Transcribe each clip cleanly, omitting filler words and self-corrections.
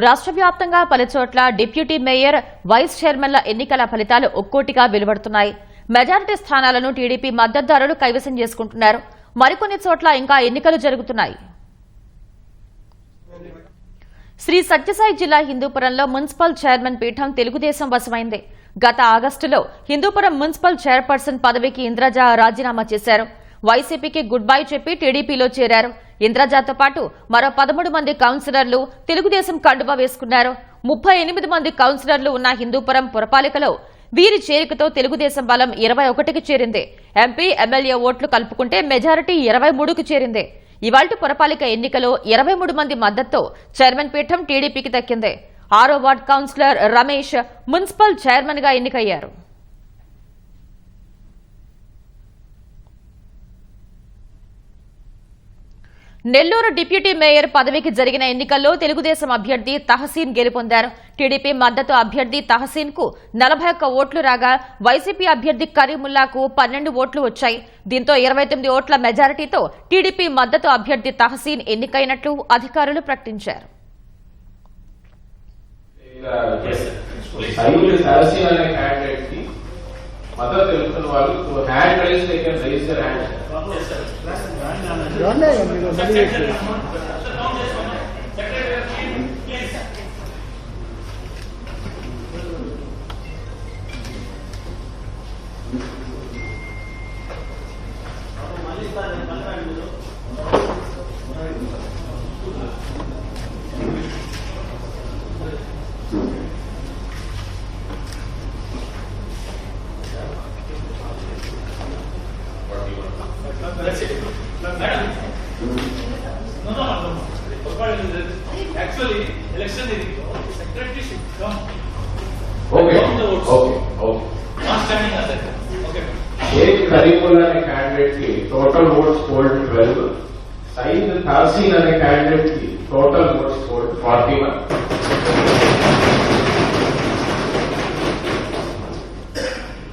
రాష్ట్ర వ్యాప్తంగా పలుచోట్ల డిప్యూటీ మేయర్ వైస్ చైర్మన్ల ఎన్నికల ఫలితాలు ఒక్కోటిగా వెలువడుతున్నాయి. మెజారిటీ స్థానాలను టీడీపీ మద్దతుదారులు కైవసం చేసుకుంటున్నారు. మరికొన్ని చోట్ల ఇంకా ఎన్నికలు జరుగుతున్నాయి. శ్రీ సత్యసాయి జిల్లా హిందూపురంలో మున్సిపల్ చైర్మన్ పీఠం తెలుగుదేశం వశమైంది. గత ఆగస్టులో హిందూపురం మున్సిపల్ చైర్పర్సన్ పదవికి ఇంద్రజ రాజీనామా చేశారు. వైసీపీకి గుడ్ బై చెప్పి టీడీపీలో చేరారు. ఇంద్రజతో పాటు మరో 13 మంది కౌన్సిలర్లు తెలుగుదేశం కండువా వేసుకున్నారు. 38 మంది కౌన్సిలర్లు ఉన్న హిందూపురం పురపాలికలో వీరి చేరికతో తెలుగుదేశం బలం 21కి చేరింది. ఎంపీ ఎమ్మెల్యే ఓట్లు కలుపుకుంటే మెజారిటీ 23కు చేరింది. ఇవాల్టి పురపాలిక ఎన్నికలో 23 మంది మద్దతుతో చైర్మన్ పీఠం టీడీపీకి దక్కింది. 6వ ward councillor Ramesh municipal chairman గా ఎన్నికయ్యారు. నెల్లూరు డిప్యూటీ మేయర్ పదవికి జరిగిన ఎన్నికల్లో తెలుగుదేశం అభ్యర్థి తహసీన్ గెలుపొందారు. టీడీపీ మద్దతు అభ్యర్థి తహసీన్ కు 41 ఓట్లు రాగా వైసీపీ అభ్యర్థి కరీముల్లాకు 12 ఓట్లు వచ్చాయి. దీంతో 29 ఓట్ల మెజారిటీతో టీడీపీ మద్దతు అభ్యర్థి తహసీన్ ఎన్నికైనట్లు అధికారులు ప్రకటించారు. Actually, election is secretary should come. Okay. Not standing as that. Okay. Sheikh Karimullah ne candidate ki total votes polled 12. Saeed Thasin ne candidate ki total votes polled 41.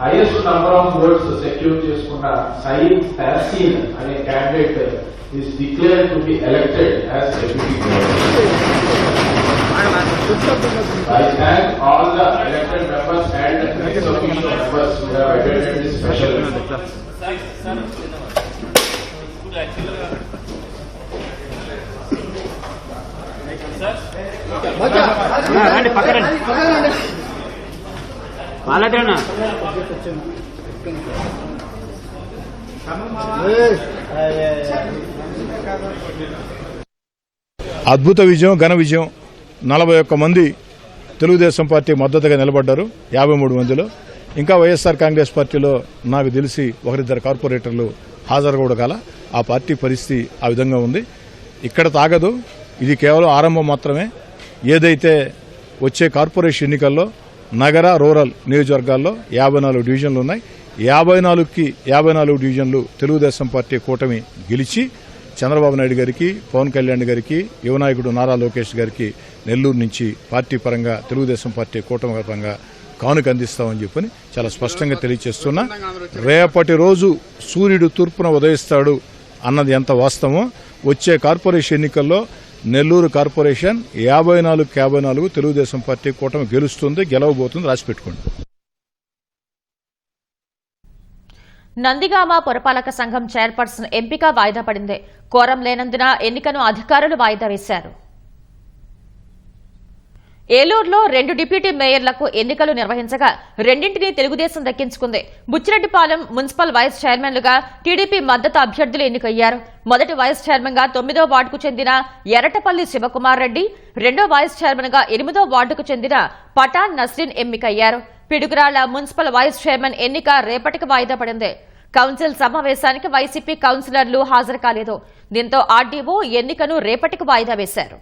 Highest number of votes secure చేసుకున్న Saeed Thasin అనే candidate is declared to be elected as deputy mayor. I thank all the elected members and ex-officio members who have attended this special meeting. అద్భుత విజయం, ఘన విజయం. 41 మంది Telugu Desam party మద్దతుగా నిలబడ్డారు. 53 మందిలో ఇంకా వైఎస్ఆర్ కాంగ్రెస్ పార్టీలో నాకు తెలిసి 1-2 కార్పొరేటర్లు హాజరు కూడా కాల. ఆ పార్టీ పరిస్థితి ఆ విధంగా ఉంది. ఇక్కడ తాగదు. ఇది కేవలం ఆరంభం మాత్రమే. ఏదైతే వచ్చే కార్పొరేషన్ ఎన్నికల్లో నగర, రూరల్ నియోజకవర్గాల్లో 54 డివిజన్లు ఉన్నాయి. 54కి 54 డివిజన్లు తెలుగుదేశం పార్టీ కూటమి గెలిచి చంద్రబాబు నాయుడు గారికి, పవన్ కళ్యాణ్ గారికి, యువనాయకుడు నారా లోకేష్ గారికి నెల్లూరు నుంచి పార్టీ పరంగా తెలుగుదేశం పార్టీ కూటమి పరంగా కానుక అందిస్తామని చెప్పని చాలా స్పష్టంగా తెలియజేస్తున్నా. రేపటి రోజు సూర్యుడు తూర్పున ఉదయిస్తాడు అన్నది ఎంత వాస్తవమో వచ్చే కార్పొరేషన్ ఎన్నికల్లో నెల్లూరు కార్పొరేషన్ 54 తెలుగుదేశం పార్టీ కూటమి గెలుస్తుంది, గెలవబోతుంది. రాసిపెట్టుకోండి. నందిగామ పురపాలక సంఘం చైర్పర్సన్ ఎంపిక వాయిదా పడింది. కోరం లేనందున ఎన్నికను అధికారులు వాయిదా వేశారు. ఏలూరులో 2 డిప్యూటీ మేయర్లకు ఎన్నికలు నిర్వహించగా రెండింటినీ తెలుగుదేశం దక్కించుకుంది. బుచ్చిరెడ్డిపాలెం మున్సిపల్ వైస్ చైర్మన్లుగా టీడీపీ మద్దతు అభ్యర్థులు ఎన్నికయ్యారు. మొదటి వైస్ చైర్మన్ గా 9వ వార్డుకు చెందిన ఎర్రటపల్లి శివకుమార్ రెడ్డి, 2వ వైస్ చైర్మన్ గా 8వ వార్డుకు చెందిన పఠాన్ నస్రీన్ ఎన్నికయ్యారు. పిడుగురాళ్ల మున్సిపల్ వైస్ చైర్మన్ ఎన్నిక రేపటికి వాయిదా పడింది. కౌన్సిల్ సమావేశానికి వైసీపీ కౌన్సిలర్లు హాజరు కాలేదు. దీంతో ఆర్డీఓ ఎన్నికను రేపటికి వాయిదా వేశారు.